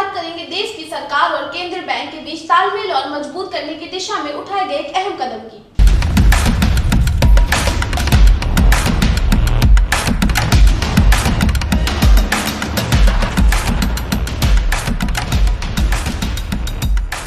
बात करेंगे देश की सरकार और केंद्रीय बैंक के बीच तालमेल और मजबूत करने की दिशा में उठाए गए एक अहम कदम की।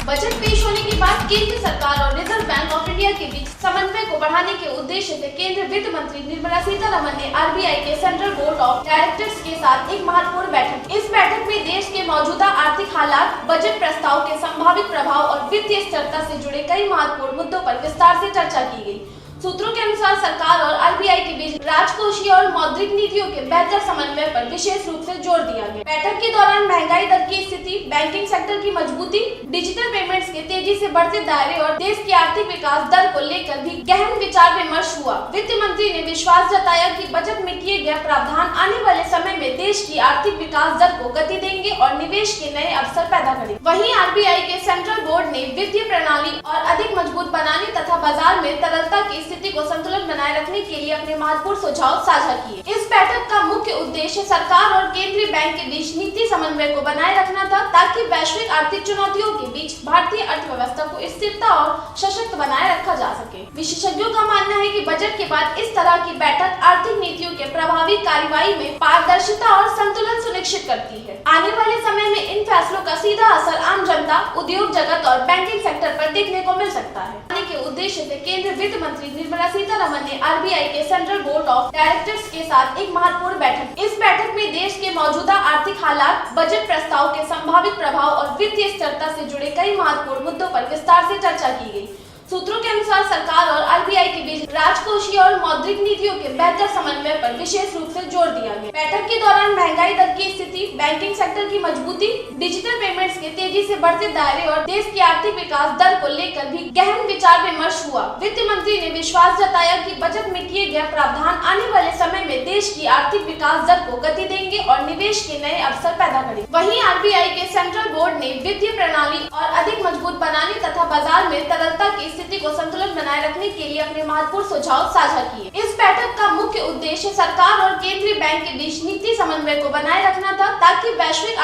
बजट पेश होने के बाद केंद्र सरकार और रिजर्व बैंक ऑफ इंडिया के बीच समन्वय को बढ़ाने के उद्देश्य से केंद्रीय वित्त मंत्री निर्मला सीतारमण ने आरबीआई के सेंट्रल बोर्ड ऑफ डायरेक्टर्स के साथ एक महत्वपूर्ण बैठक। इस बैठक में देश के मौजूदा आर्थिक हालात, बजट प्रस्ताव के संभावित प्रभाव और वित्तीय स्थिरता से जुड़े कई महत्वपूर्ण मुद्दों पर विस्तार से चर्चा की गई। सूत्रों के अनुसार सरकार और आरबीआई के बीच राजकोषीय और मौद्रिक नीतियों के बेहतर समन्वय पर विशेष रूप से जोर दिया गया। बैठक के दौरान महंगाई दर की स्थिति, बैंकिंग सेक्टर की मजबूती, डिजिटल पेमेंट्स के तेजी से बढ़ते दायरे और देश की आर्थिक विकास दर को लेकर भी गहन विचार विमर्श हुआ। वित्त मंत्री ने विश्वास जताया कि बजट में किए गए प्रावधान आने वाले समय में देश की आर्थिक विकास दर को गति देंगे और निवेश के नए अवसर पैदा करेंगे। वहीं आरबीआई के सेंट्रल बोर्ड ने वित्तीय प्रणाली और अधिक मजबूत बनाने तथा बाजार में तरलता की स्थिति को संतुलन बनाए रखने के लिए अपने महत्वपूर्ण सुझाव साझा किए। इस बैठक का मुख्य उद्देश्य सरकार और केंद्रीय बैंक के बीच नीति समन्वय को बनाए रखना था, ताकि वैश्विक आर्थिक चुनौतियों के बीच भारतीय अर्थव्यवस्था को स्थिरता और सशक्त बनाए रखा जा सके। विशेषज्ञों का मानना है कि बजट के बाद इस तरह की बैठक आर्थिक नीतियों के प्रभावी कार्यवाही में पारदर्शिता और संतुलन सुनिश्चित करती है। आने वाले समय में इन फैसलों का सीधा असर आम जनता, उद्योग जगत और बैंकिंग सेक्टर पर देखने को मिल सकता है। के उद्देश्य से केंद्रीय वित्त मंत्री निर्मला सीतारमण ने आरबीआई के सेंट्रल बोर्ड ऑफ डायरेक्टर्स के साथ एक महत्वपूर्ण बैठक। इस बैठक में देश के मौजूदा आर्थिक हालात, बजट प्रस्ताव के संभावित प्रभाव और वित्तीय स्थिरता से जुड़े कई महत्वपूर्ण मुद्दों पर विस्तार से चर्चा की गई। सूत्रों के अनुसार सरकार और आरबीआई के बीच राजकोषीय और मौद्रिक नीतियों के बेहतर समन्वय पर विशेष रूप से जोर दिया गया। बैठक के दौरान महंगाई दर की स्थिति, बैंकिंग सेक्टर की मजबूती, डिजिटल पेमेंट्स के तेजी से बढ़ते दायरे और देश की आर्थिक विकास दर को लेकर भी गहन विचार विमर्श हुआ। वित्त मंत्री ने विश्वास जताया कि बजट में किए गए प्रावधान आने वाले समय में देश की आर्थिक विकास दर को गति देंगे और निवेश के नए अवसर पैदा करेंगे। वहीं आरबीआई के सेंट्रल बोर्ड ने वित्तीय प्रणाली और अधिक मजबूत बनाने तथा बाजार में तरलता की स्थिति को संतुलन बनाए रखने के लिए अपने महत्वपूर्ण सुझाव साझा किए। इस बैठक का मुख्य उद्देश्य सरकार और केंद्रीय बैंक के बीच नीति समन्वय को बनाए रखना था, ताकि वैश्विक